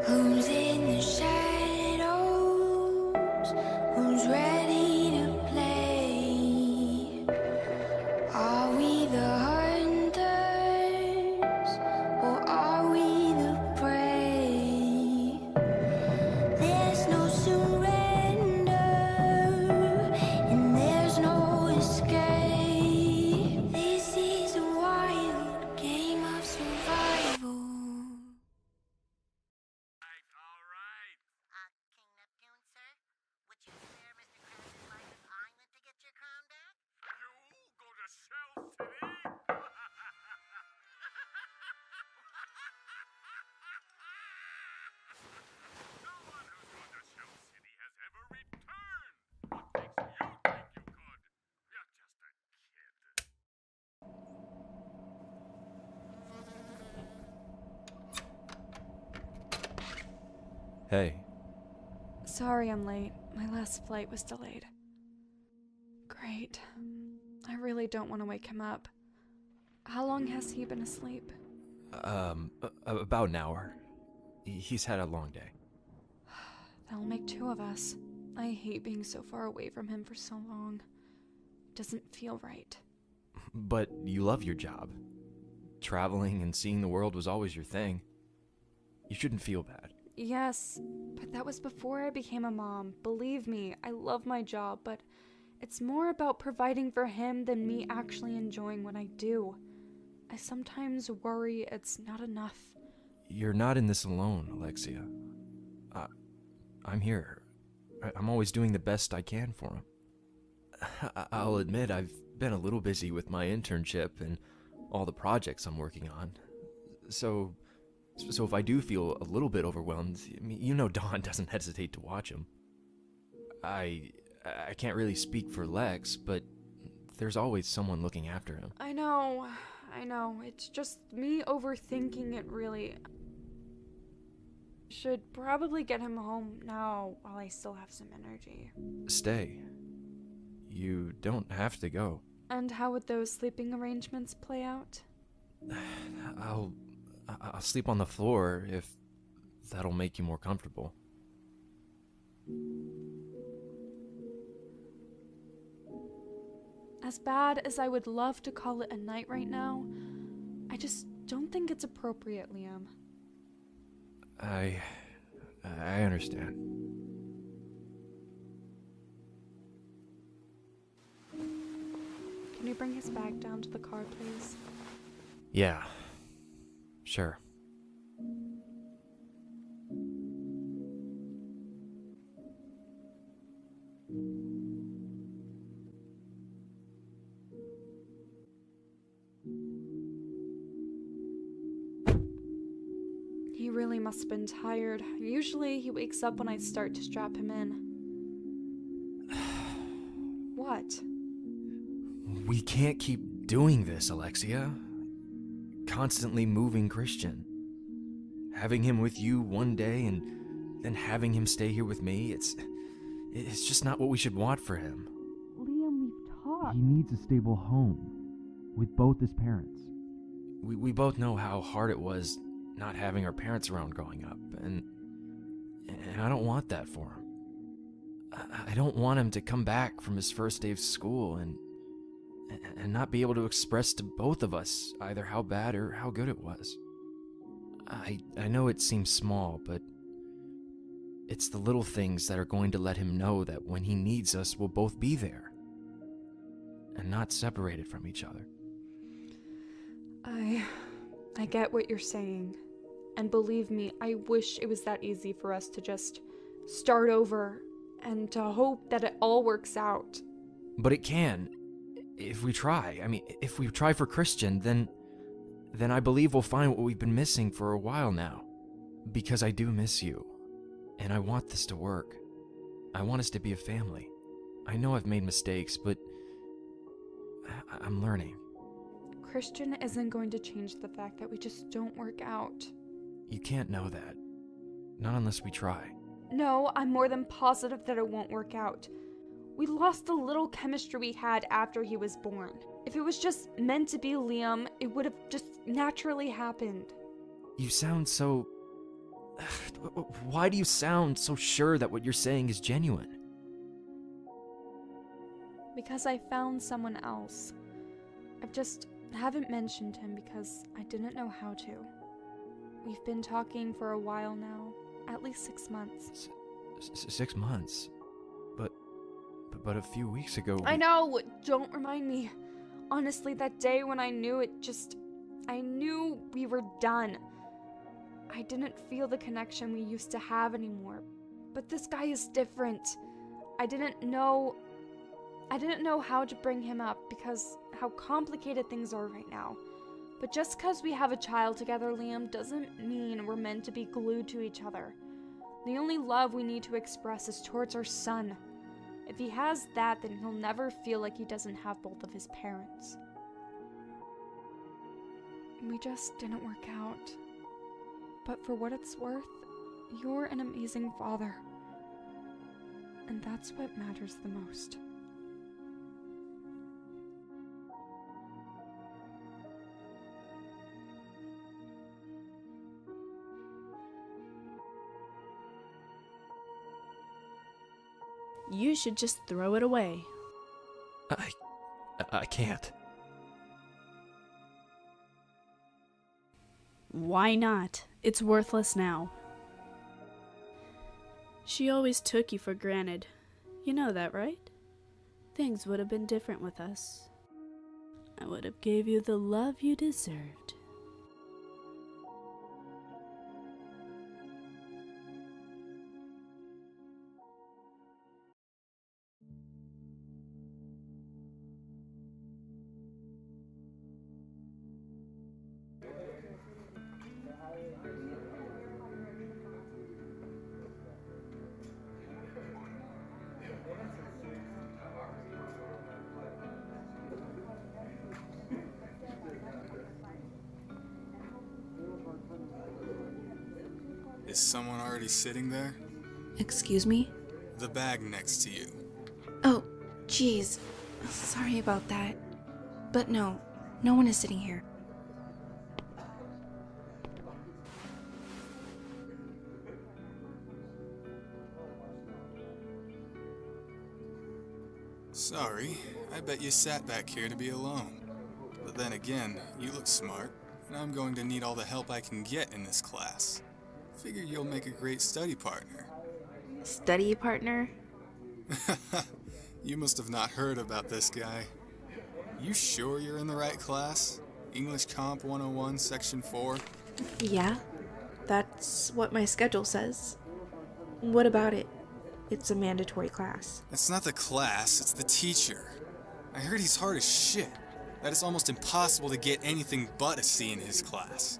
Who's in the shadows? Who's ready to play? Are we the hunters or are we the prey? There's no surrender and there's no escape. This is a wild game of survival. All right. King Neptune, sir? Would you spare Mr. Krabs' life island to get your crown back? You go to Shell City? No one who's gone to Shell City has ever returned. What makes you think you could? You're just a kid. Hey, Sorry I'm late. My last flight was delayed. Great. I really don't want to wake him up. How long has he been asleep? about an hour. He's had a long day. That'll make two of us. I hate being so far away from him for so long. Doesn't feel right. But you love your job. Traveling and seeing the world was always your thing. You shouldn't feel bad. Yes, but that was before I became a mom. Believe me, I love my job, but it's more about providing for him than me actually enjoying what I do. I sometimes worry it's not enough. You're not in this alone, Alexia. I'm here. I'm always doing the best I can for him. I'll admit I've been a little busy with my internship and all the projects I'm working on. So if I do feel a little bit overwhelmed, I mean, you know Dawn doesn't hesitate to watch him. I can't really speak for Lex, but there's always someone looking after him. I know. It's just me overthinking it, really. Should probably get him home now while I still have some energy. Stay. You don't have to go. And how would those sleeping arrangements play out? I'll sleep on the floor if that'll make you more comfortable. As bad as I would love to call it a night right now, I just don't think it's appropriate, Liam. I understand. Can you bring his bag down to the car, please? Yeah, sure. He really must have been tired. Usually he wakes up when I start to strap him in. What? We can't keep doing this, Alexia. Constantly moving Christian. Having him with you one day and then having him stay here with me, it's just not what we should want for him. Liam, we've talked. He needs a stable home with both his parents. We both know how hard it was not having our parents around growing up, and I don't want that for him. I don't want him to come back from his first day of school and not be able to express to both of us either how bad or how good it was. I know it seems small, but it's the little things that are going to let him know that when he needs us, we'll both be there and not separated from each other. I get what you're saying. And believe me, I wish it was that easy for us to just start over and to hope that it all works out. But it can, if we try. I mean, if we try for Christian, then I believe we'll find what we've been missing for a while now. Because I do miss you, and I want this to work. I want us to be a family. I know I've made mistakes, but I'm learning. Christian isn't going to change the fact that we just don't work out. You can't know that. Not unless we try. No, I'm more than positive that it won't work out. We lost the little chemistry we had after he was born. If it was just meant to be Liam, it would have just naturally happened. You sound so... Why do you sound so sure that what you're saying is genuine? Because I found someone else. I just haven't mentioned him because I didn't know how to. We've been talking for a while now, at least 6 months. 6 months? But a few weeks ago... I know! Don't remind me. Honestly, that day when I knew it I knew we were done. I didn't feel the connection we used to have anymore. But this guy is different. I didn't know how to bring him up because how complicated things are right now. But just because we have a child together, Liam, doesn't mean we're meant to be glued to each other. The only love we need to express is towards our son. If he has that, then he'll never feel like he doesn't have both of his parents. We just didn't work out. But for what it's worth, you're an amazing father. And that's what matters the most. You should just throw it away. I can't. Why not? It's worthless now. She always took you for granted. You know that, right? Things would have been different with us. I would have gave you the love you deserved. Is someone already sitting there? Excuse me? The bag next to you. Oh, jeez. Sorry about that. But no one is sitting here. Sorry, I bet you sat back here to be alone. But then again, you look smart, and I'm going to need all the help I can get in this class. Figure you'll make a great study partner. Study partner? You must have not heard about this guy. You sure you're in the right class? English Comp 101, Section 4? Yeah, that's what my schedule says. What about it? It's a mandatory class. It's not the class, it's the teacher. I heard he's hard as shit. That it's almost impossible to get anything but a C in his class.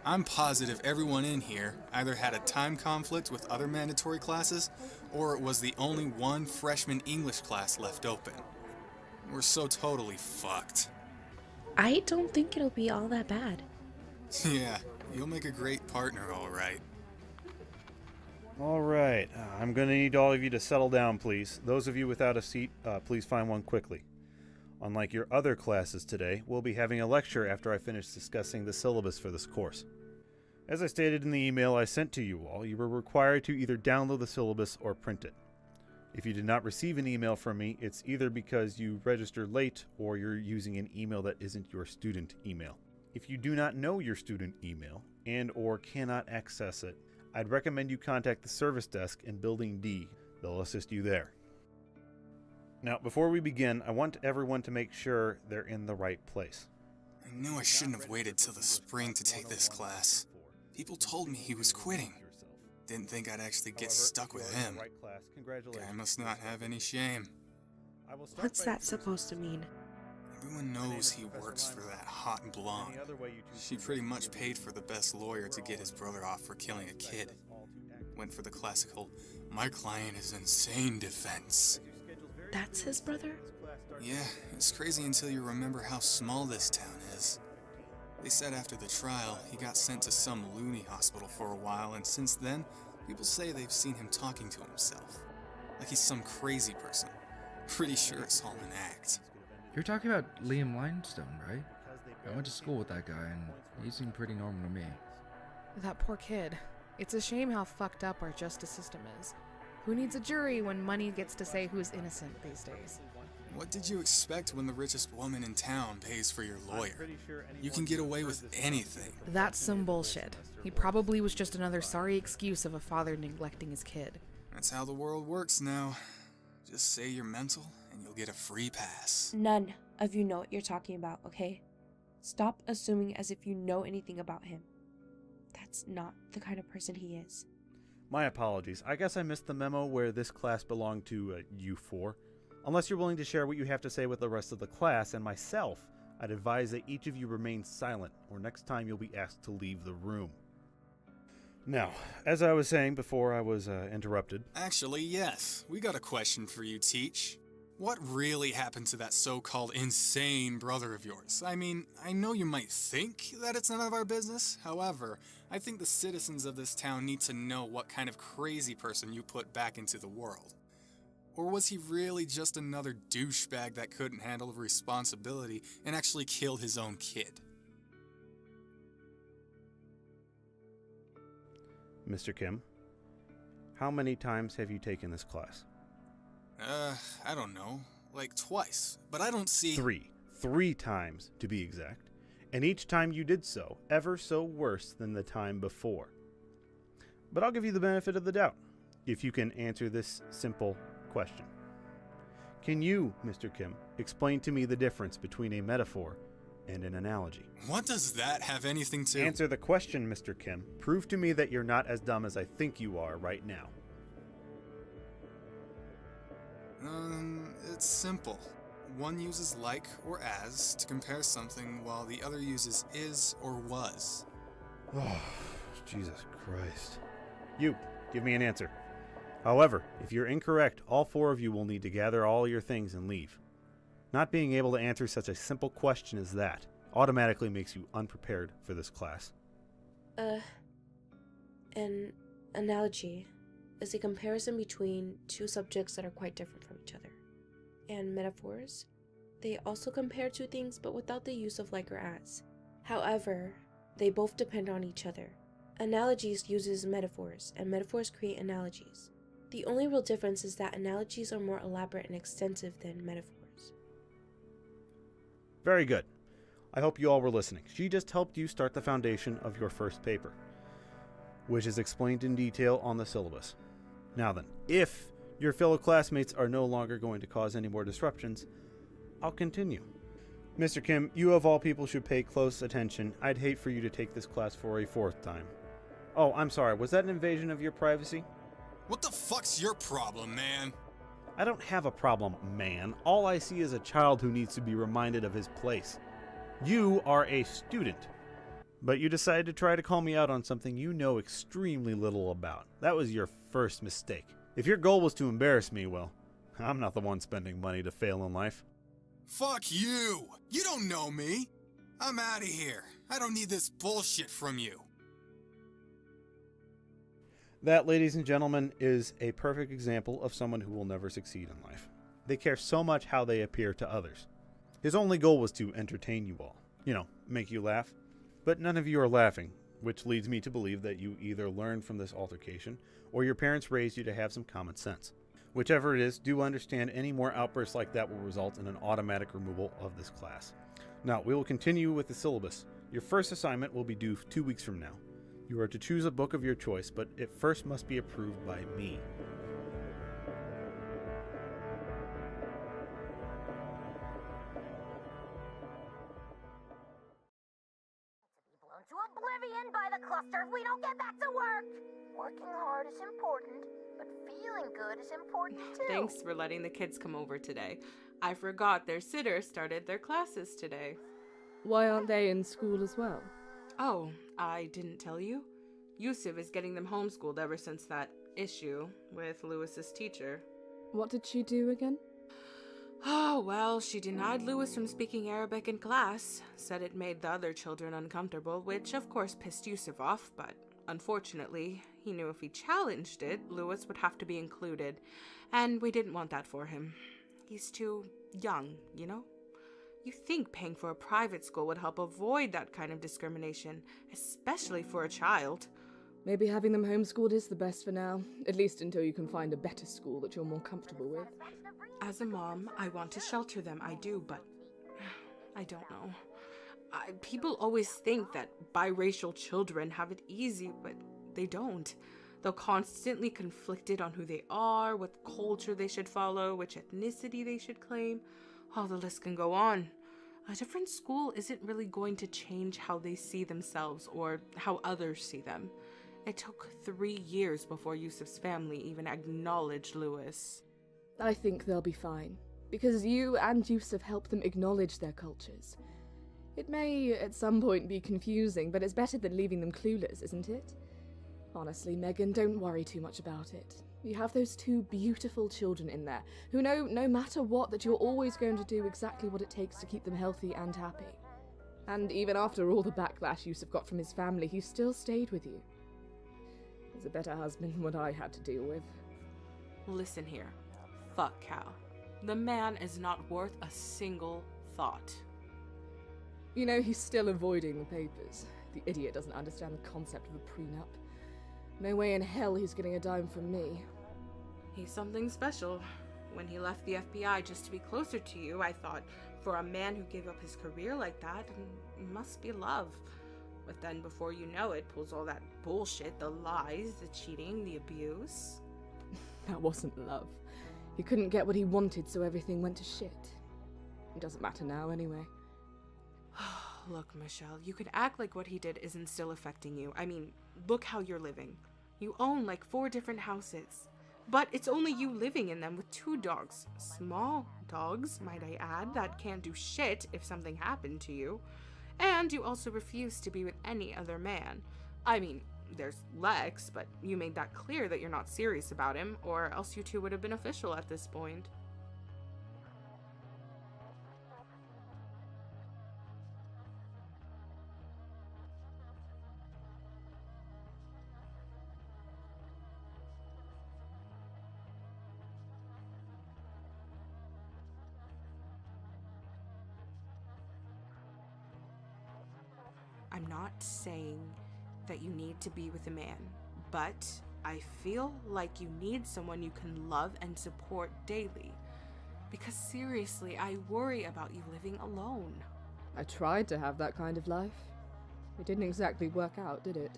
I'm positive everyone in here either had a time conflict with other mandatory classes, or it was the only one freshman English class left open. We're so totally fucked. I don't think it'll be all that bad. Yeah, you'll make a great partner, all right. All right, I'm going to need all of you to settle down, please. Those of you without a seat, please find one quickly. Unlike your other classes today, we'll be having a lecture after I finish discussing the syllabus for this course. As I stated in the email I sent to you all, you were required to either download the syllabus or print it. If you did not receive an email from me, it's either because you registered late or you're using an email that isn't your student email. If you do not know your student email and or cannot access it, I'd recommend you contact the service desk in Building D. They'll assist you there. Now, before we begin, I want everyone to make sure they're in the right place. I knew I shouldn't have waited till the spring to take this class. People told me he was quitting. Didn't think I'd actually get stuck with him. Guy must not have any shame. What's that supposed to mean? Everyone knows he works for that hot blonde. She pretty much paid for the best lawyer to get his brother off for killing a kid. Went for the classical, my client is insane defense. That's his brother? Yeah, it's crazy until you remember how small this town is. They said after the trial, he got sent to some loony hospital for a while, and since then, people say they've seen him talking to himself. Like he's some crazy person. Pretty sure it's all an act. You're talking about Liam Limestone, right? I went to school with that guy, and he seemed pretty normal to me. That poor kid. It's a shame how fucked up our justice system is. Who needs a jury when money gets to say who's innocent these days? What did you expect when the richest woman in town pays for your lawyer? You can get away with anything. That's some bullshit. He probably was just another sorry excuse of a father neglecting his kid. That's how the world works now. Just say you're mental, and you'll get a free pass. None of you know what you're talking about, okay? Stop assuming as if you know anything about him. That's not the kind of person he is. My apologies. I guess I missed the memo where this class belonged to you four. Unless you're willing to share what you have to say with the rest of the class and myself, I'd advise that each of you remain silent, or next time you'll be asked to leave the room. Now, as I was saying before I was interrupted... Actually, yes. We got a question for you, Teach. What really happened to that so-called insane brother of yours? I mean, I know you might think that it's none of our business. However, I think the citizens of this town need to know what kind of crazy person you put back into the world. Or was he really just another douchebag that couldn't handle responsibility and actually killed his own kid? Mr. Kim, how many times have you taken this class? I don't know. Like twice. But I don't see... Three times, to be exact. And each time you did so, ever so worse than the time before. But I'll give you the benefit of the doubt, if you can answer this simple question. Can you, Mr. Kim, explain to me the difference between a metaphor and an analogy? What does that have anything to... Answer the question, Mr. Kim. Prove to me that you're not as dumb as I think you are right now. It's simple. One uses like or as to compare something, while the other uses is or was. Oh, Jesus Christ. You, give me an answer. However, if you're incorrect, all four of you will need to gather all your things and leave. Not being able to answer such a simple question as that automatically makes you unprepared for this class. An analogy is a comparison between two subjects that are quite different from each other. And metaphors, they also compare two things but without the use of like or as. However, they both depend on each other. Analogies uses metaphors, and metaphors create analogies. The only real difference is that analogies are more elaborate and extensive than metaphors. Very good. I hope you all were listening. She just helped you start the foundation of your first paper, which is explained in detail on the syllabus. Now then, if your fellow classmates are no longer going to cause any more disruptions, I'll continue. Mr. Kim, you of all people should pay close attention. I'd hate for you to take this class for a fourth time. Oh, I'm sorry, was that an invasion of your privacy? What the fuck's your problem, man? I don't have a problem, man. All I see is a child who needs to be reminded of his place. You are a student. But you decided to try to call me out on something you know extremely little about. That was your first mistake. If your goal was to embarrass me, well, I'm not the one spending money to fail in life. Fuck you! You don't know me! I'm out of here. I don't need this bullshit from you. That, ladies and gentlemen, is a perfect example of someone who will never succeed in life. They care so much how they appear to others. His only goal was to entertain you all. You know, make you laugh. But none of you are laughing, which leads me to believe that you either learned from this altercation, or your parents raised you to have some common sense. Whichever it is, do understand any more outbursts like that will result in an automatic removal of this class. Now, we will continue with the syllabus. Your first assignment will be due 2 weeks from now. You are to choose a book of your choice, but it first must be approved by me. Blown to oblivion by the cluster if we don't get back to work. Working hard is important, but feeling good is important too. Thanks for letting the kids come over today. I forgot their sitters started their classes today. Why aren't they in school as well? Oh, I didn't tell you? Yusuf is getting them homeschooled ever since that issue with Lewis's teacher. What did she do again? Oh, well, she denied Lewis from speaking Arabic in class, said it made the other children uncomfortable, which of course pissed Yusuf off, but unfortunately, he knew if he challenged it, Lewis would have to be included, and we didn't want that for him. He's too young, you know? You think paying for a private school would help avoid that kind of discrimination, especially for a child. Maybe having them homeschooled is the best for now, at least until you can find a better school that you're more comfortable with. As a mom, I want to shelter them, I do, but I don't know. People always think that biracial children have it easy, but they don't. They're constantly conflicted on who they are, what culture they should follow, which ethnicity they should claim. Oh, the list can go on. A different school isn't really going to change how they see themselves or how others see them. It took 3 years before Yusuf's family even acknowledged Lewis. I think they'll be fine, because you and Yusuf help them acknowledge their cultures. It may, at some point, be confusing, but it's better than leaving them clueless, isn't it? Honestly, Megan, don't worry too much about it. You have those 2 beautiful children in there, who know, no matter what, that you're always going to do exactly what it takes to keep them healthy and happy. And even after all the backlash Yusuf got from his family, he still stayed with you. He's a better husband than what I had to deal with. Listen here. Fuck Cal. The man is not worth a single thought. You know, he's still avoiding the papers. The idiot doesn't understand the concept of a prenup. No way in hell he's getting a dime from me. He's something special. When he left the FBI just to be closer to you, I thought, for a man who gave up his career like that, it must be love. But then before you know it, pulls all that bullshit, the lies, the cheating, the abuse. That wasn't love. He couldn't get what he wanted, so everything went to shit. It doesn't matter now, anyway. Look, Michelle, you could act like what he did isn't still affecting you. I mean, look how you're living. You own like 4 different houses. But it's only you living in them with 2 dogs. Small dogs, might I add, that can't do shit if something happened to you. And you also refuse to be with any other man. I mean, there's Lex, but you made that clear that you're not serious about him, or else you 2 would have been official at this point. I'm not saying that you need to be with a man, but I feel like you need someone you can love and support daily. Because seriously, I worry about you living alone. I tried to have that kind of life. It didn't exactly work out, did it?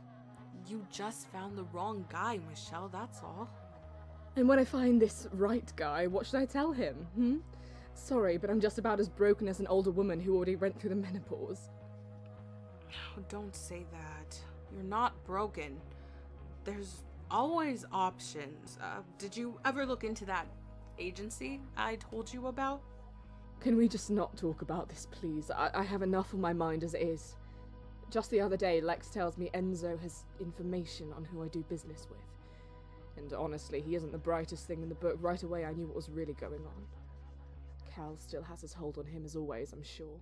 You just found the wrong guy, Michelle, that's all. And when I find this right guy, what should I tell him, Sorry, but I'm just about as broken as an older woman who already went through the menopause. Oh, don't say that. You're not broken. There's always options. Did you ever look into that agency I told you about? Can we just not talk about this, please? I have enough on my mind as it is. Just the other day, Lex tells me Enzo has information on who I do business with. And honestly, he isn't the brightest thing in the book. Right away, I knew what was really going on. Cal still has his hold on him as always, I'm sure.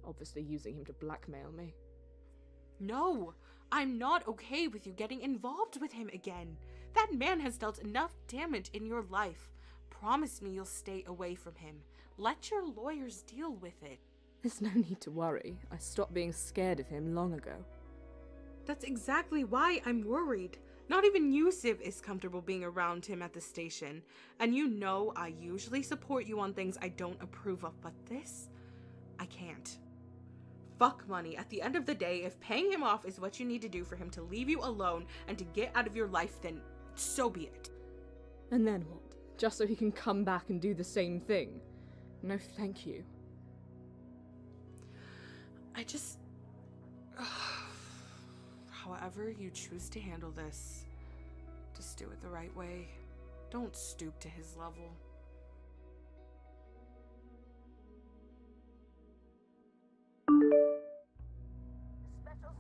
Obviously using him to blackmail me. No, I'm not okay with you getting involved with him again. That man has dealt enough damage in your life. Promise me you'll stay away from him. Let your lawyers deal with it. There's no need to worry. I stopped being scared of him long ago. That's exactly why I'm worried. Not even Yusuf is comfortable being around him at the station. And you know I usually support you on things I don't approve of, but this, I can't. Fuck money. At the end of the day, if paying him off is what you need to do for him to leave you alone and to get out of your life, then so be it. And then what? Just so he can come back and do the same thing? No, thank you. I just... However you choose to handle this, just do it the right way. Don't stoop to his level.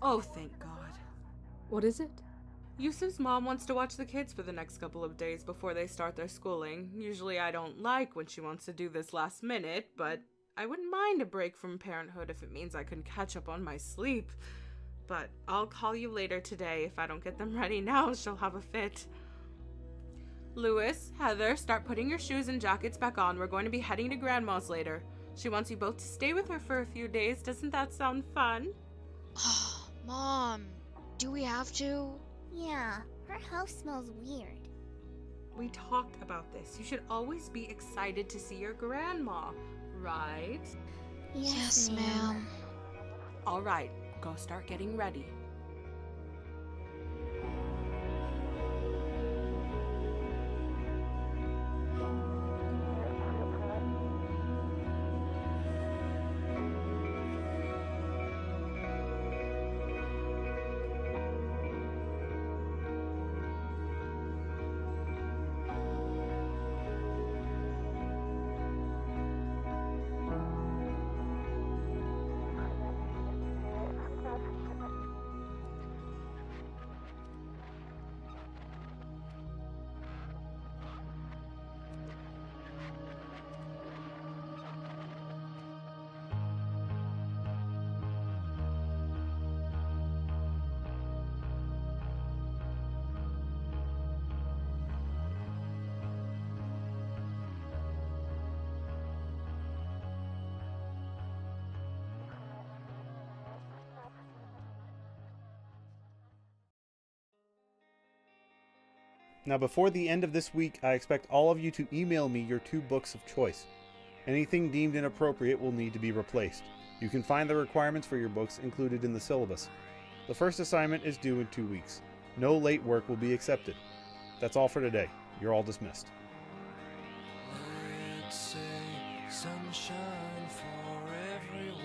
Oh, thank God. What is it? Yusuf's mom wants to watch the kids for the next couple of days before they start their schooling. Usually I don't like when she wants to do this last minute, but I wouldn't mind a break from parenthood if it means I can catch up on my sleep. But I'll call you later today. If I don't get them ready now, she'll have a fit. Louis, Heather, start putting your shoes and jackets back on. We're going to be heading to Grandma's later. She wants you both to stay with her for a few days. Doesn't that sound fun? Oh, Mom, do we have to? Yeah, her house smells weird. We talked about this. You should always be excited to see your grandma, right? Yes, ma'am. All right, go start getting ready. Now, before the end of this week, I expect all of you to email me your 2 books of choice. Anything deemed inappropriate will need to be replaced. You can find the requirements for your books included in the syllabus. The first assignment is due in 2 weeks. No late work will be accepted. That's all for today. You're all dismissed. It's a sunshine for everyone,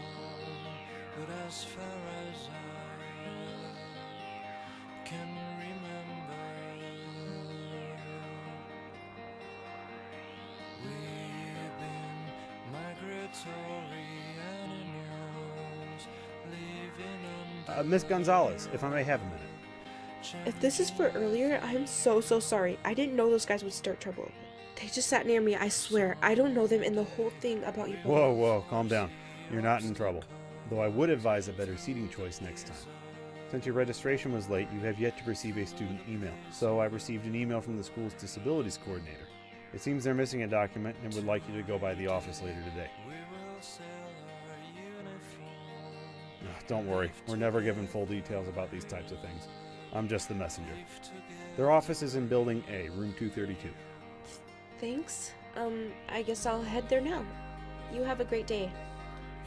but as far as I can remember, we've been migratory animals living under Miss Gonzalez, if I may have a minute. If this is for earlier, I'm so sorry. I didn't know those guys would start trouble. They just sat near me, I swear. I don't know them, and the whole thing about you both. Whoa, calm down. You're not in trouble. Though I would advise a better seating choice next time. Since your registration was late, you have yet to receive a student email. So I received an email from the school's disabilities coordinator. It seems they're missing a document and would like you to go by the office later today. Don't worry, we're never given full details about these types of things. I'm just the messenger. Their office is in Building A, room 232. Thanks. I guess I'll head there now. You have a great day.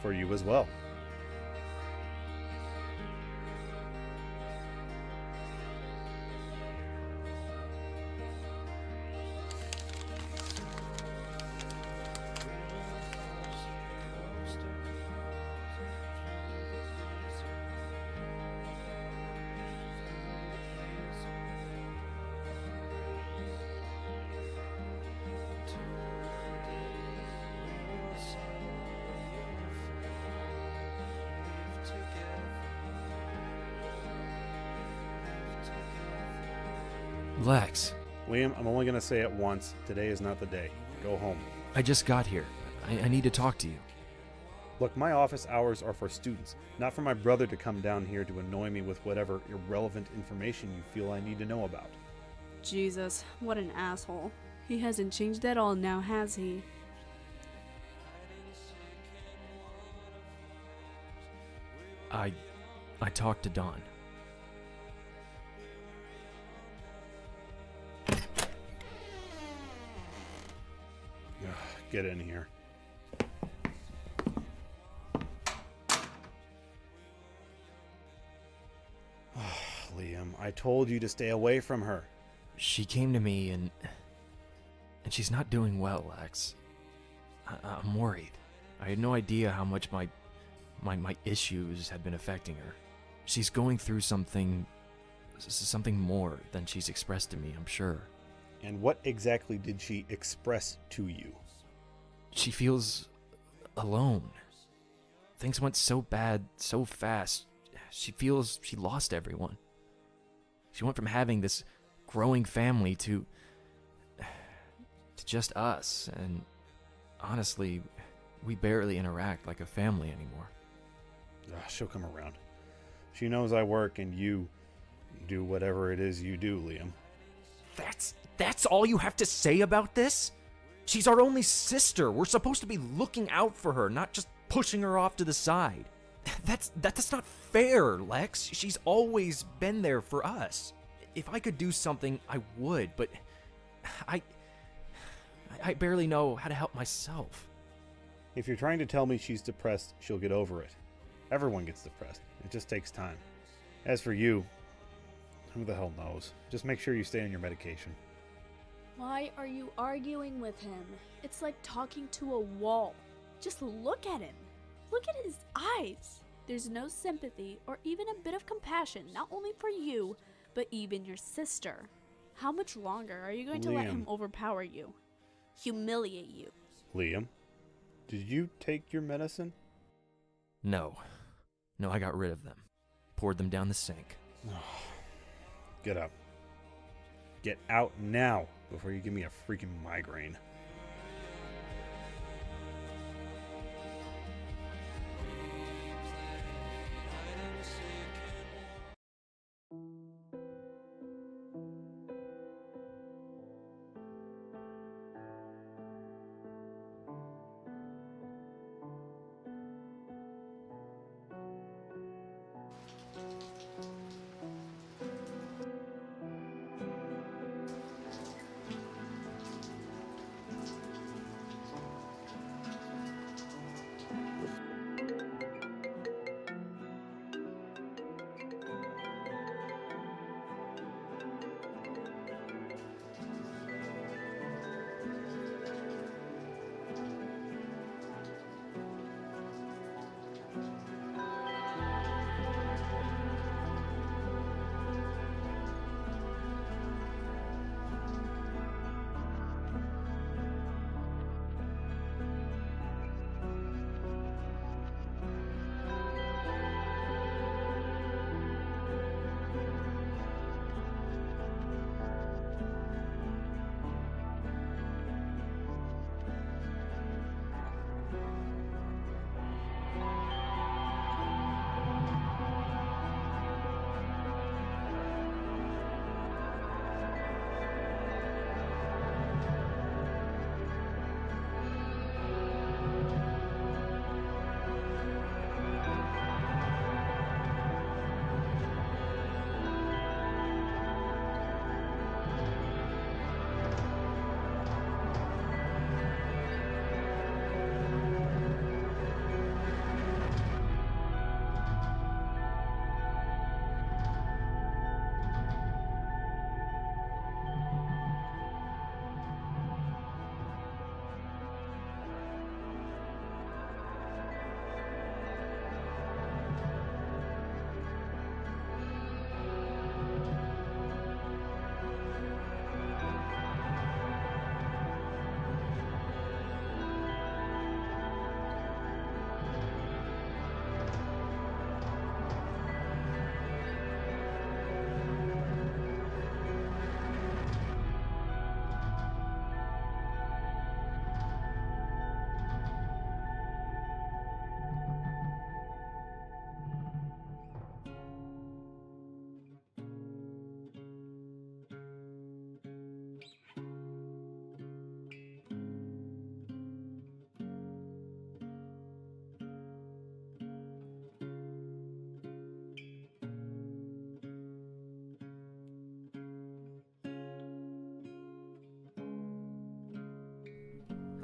For you as well. Lex. Liam, I'm only going to say it once. Today is not the day. Go home. I just got here. I need to talk to you. Look, my office hours are for students, not for my brother to come down here to annoy me with whatever irrelevant information you feel I need to know about. Jesus, what an asshole. He hasn't changed at all now, has he? I talked to Dawn. Get in here. Liam, I told you to stay away from her. She came to me and she's not doing well, Lex. I'm worried. I had no idea how much my issues had been affecting her. She's going through something more than she's expressed to me, I'm sure. And what exactly did she express to you? She feels alone. Things went so bad, so fast. She feels she lost everyone. She went from having this growing family to just us, and honestly, we barely interact like a family anymore. She'll come around. She knows I work and you do whatever it is you do, Liam. That's all you have to say about this? She's our only sister. We're supposed to be looking out for her, not just pushing her off to the side. That's not fair, Lex. She's always been there for us. If I could do something, I would, but I barely know how to help myself. If you're trying to tell me she's depressed, she'll get over it. Everyone gets depressed. It just takes time. As for you, who the hell knows? Just make sure you stay on your medication. Why are you arguing with him? It's like talking to a wall. Just look at him. Look at his eyes. There's no sympathy or even a bit of compassion, not only for you, but even your sister. How much longer are you going to let him overpower you? Humiliate you? Liam, did you take your medicine? No, I got rid of them. Poured them down the sink. Get up. Get out now before you give me a freaking migraine.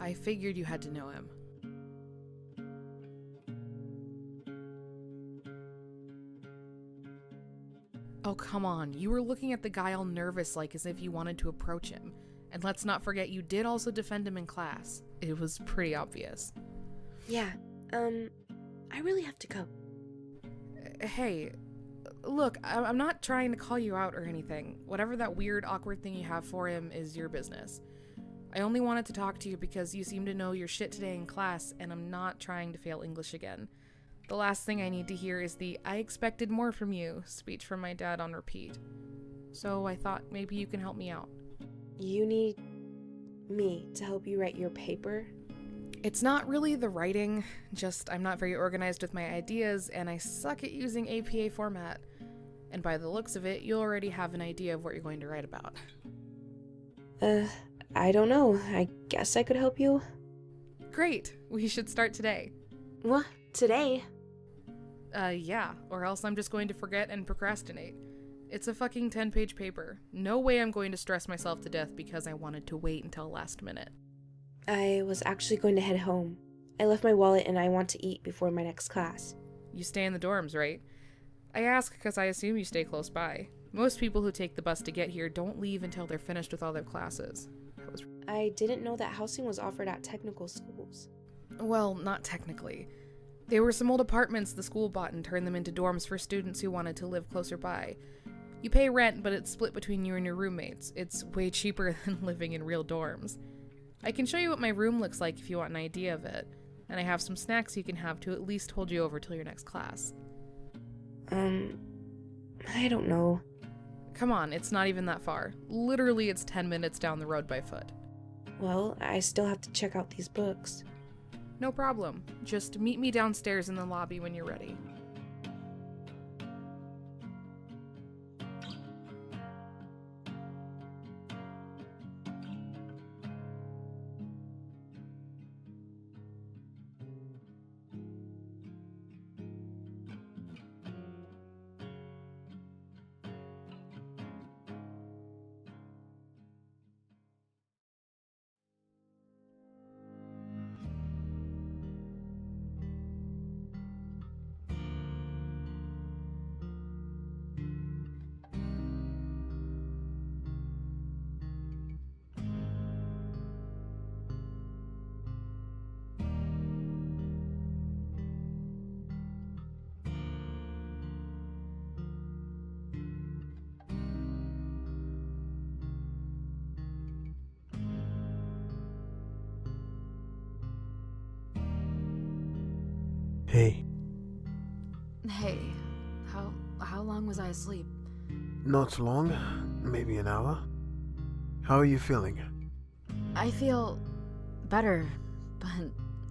I figured you had to know him. Oh, come on. You were looking at the guy all nervous like as if you wanted to approach him. And let's not forget you did also defend him in class. It was pretty obvious. Yeah, I really have to go. Hey, look, I'm not trying to call you out or anything. Whatever that weird, awkward thing you have for him is your business. I only wanted to talk to you because you seem to know your shit today in class, and I'm not trying to fail English again. The last thing I need to hear is the "I expected more from you" speech from my dad on repeat. so I thought maybe you can help me out. You need me to help you write your paper? It's not really the writing, just I'm not very organized with my ideas, and I suck at using APA format. And by the looks of it, you already have an idea of what you're going to write about. I don't know. I guess I could help you. Great! We should start today. What? Today? Yeah, or else I'm just going to forget and procrastinate. It's a fucking 10-page paper. No way I'm going to stress myself to death because I wanted to wait until last minute. I was actually going to head home. I left my wallet and I want to eat before my next class. You stay in the dorms, right? I ask because I assume you stay close by. Most people who take the bus to get here don't leave until they're finished with all their classes. I didn't know that housing was offered at technical schools. Well, not technically. There were some old apartments the school bought and turned them into dorms for students who wanted to live closer by. You pay rent, but it's split between you and your roommates. It's way cheaper than living in real dorms. I can show you what my room looks like if you want an idea of it, and I have some snacks you can have to at least hold you over till your next class. I don't know. Come on, it's not even that far. Literally, it's 10 minutes down the road by foot. Well, I still have to check out these books. No problem. Just meet me downstairs in the lobby when you're ready. Hey. Hey, how long was I asleep? Not long, maybe an hour. How are you feeling? I feel better, but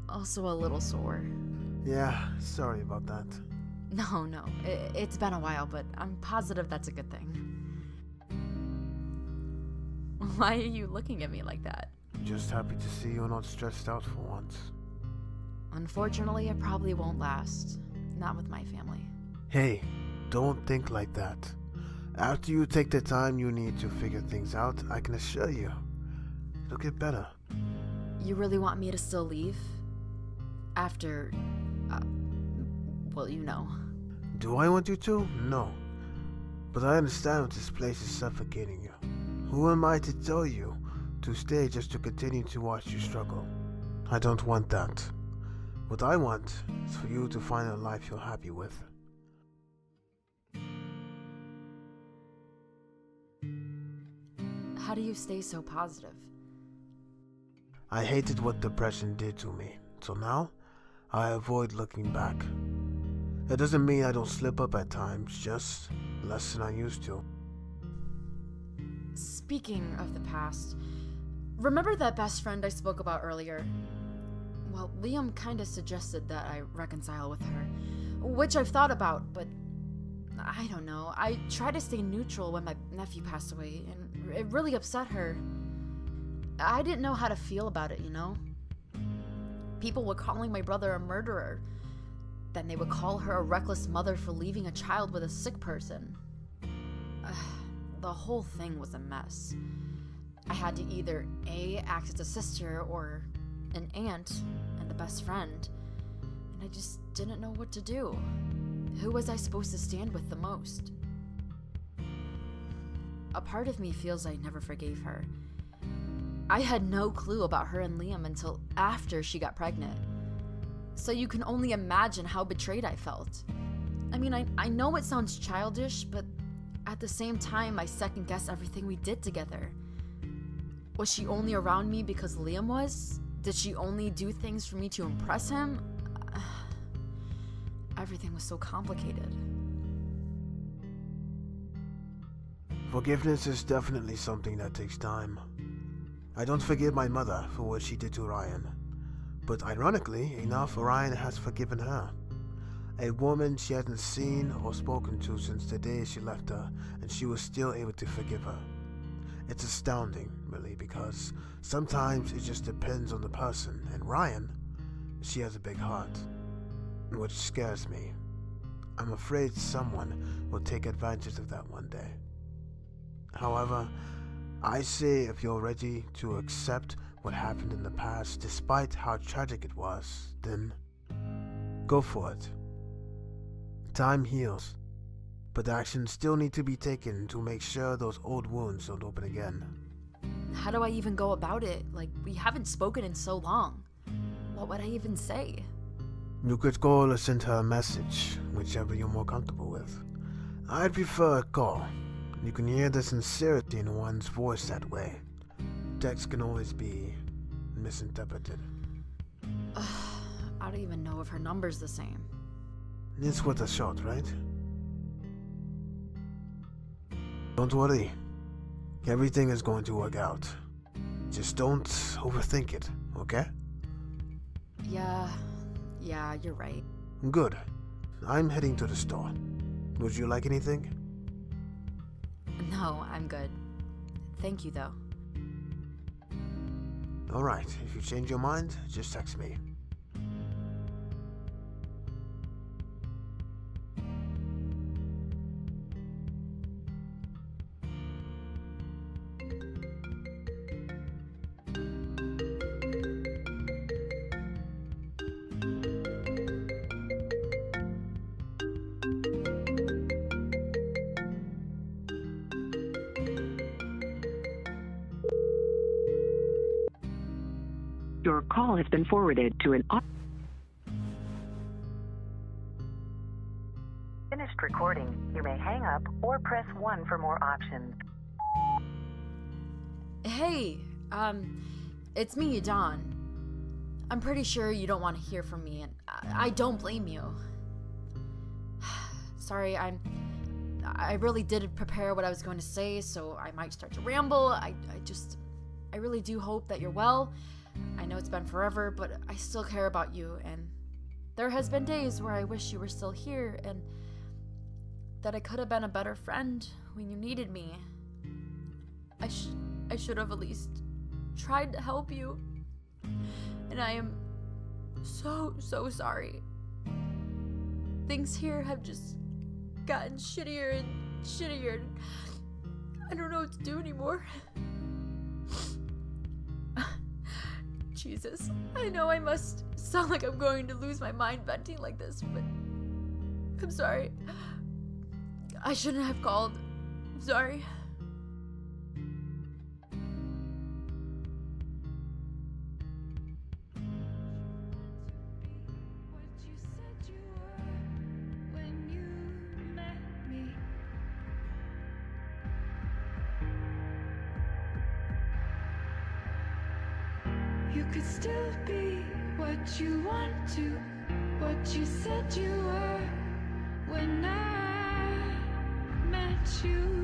also a little sore. Yeah, sorry about that. No, it's been a while, but I'm positive that's a good thing. Why are you looking at me like that? Just happy to see you're not stressed out for once. Unfortunately, it probably won't last. Not with my family. Hey, don't think like that. After you take the time you need to figure things out, I can assure you, it'll get better. You really want me to still leave? After, well, you know. Do I want you to? No. But I understand this place is suffocating you. Who am I to tell you to stay just to continue to watch you struggle? I don't want that. What I want is for you to find a life you're happy with. How do you stay so positive? I hated what depression did to me, so now I avoid looking back. It doesn't mean I don't slip up at times, just less than I used to. Speaking of the past, remember that best friend I spoke about earlier? Well, Liam kinda suggested that I reconcile with her, which I've thought about, but I don't know. I tried to stay neutral when my nephew passed away, and it really upset her. I didn't know how to feel about it, you know? People were calling my brother a murderer. Then they would call her a reckless mother for leaving a child with a sick person. The whole thing was a mess. I had to either A, act as a sister, or an aunt and a best friend, and I just didn't know what to do. Who was I supposed to stand with the most? A part of me feels I never forgave her. I had no clue about her and Liam until after she got pregnant. So you can only imagine how betrayed I felt. I mean, I know it sounds childish, but at the same time, I second-guess everything we did together. Was she only around me because Liam was? Did she only do things for me to impress him? Everything was so complicated. Forgiveness is definitely something that takes time. I don't forgive my mother for what she did to Ryan, but ironically enough, Ryan has forgiven her. A woman she hadn't seen or spoken to since the day she left her, and she was still able to forgive her. It's astounding, really, because sometimes it just depends on the person, and Ryan, she has a big heart, which scares me. I'm afraid someone will take advantage of that one day. However, I say if you're ready to accept what happened in the past, despite how tragic it was, then go for it. Time heals, but actions still need to be taken to make sure those old wounds don't open again. How do I even go about it? Like, we haven't spoken in so long. What would I even say? You could call or send her a message, whichever you're more comfortable with. I'd prefer a call. You can hear the sincerity in one's voice that way. Text can always be misinterpreted. I don't even know if her number's the same. It's worth a shot, right? Don't worry. Everything is going to work out. Just don't overthink it, okay? Yeah, you're right. Good. I'm heading to the store. Would you like anything? No, I'm good. Thank you, though. Alright, if you change your mind, just text me. Your call has been forwarded to an... Finished recording. You may hang up or press 1 for more options. Hey, it's me, Dawn. I'm pretty sure you don't want to hear from me, and I don't blame you. Sorry, I really did prepare what I was going to say, so I might start to ramble. I really do hope that you're well. I know it's been forever, but I still care about you, and there has been days where I wish you were still here, and that I could have been a better friend when you needed me. I should have at least tried to help you, and I am so sorry. Things here have just gotten shittier and shittier, and I don't know what to do anymore. Jesus, I know I must sound like I'm going to lose my mind venting like this, but I'm sorry. I shouldn't have called. I'm sorry. You could still be what you want to, what you said you were when I met you.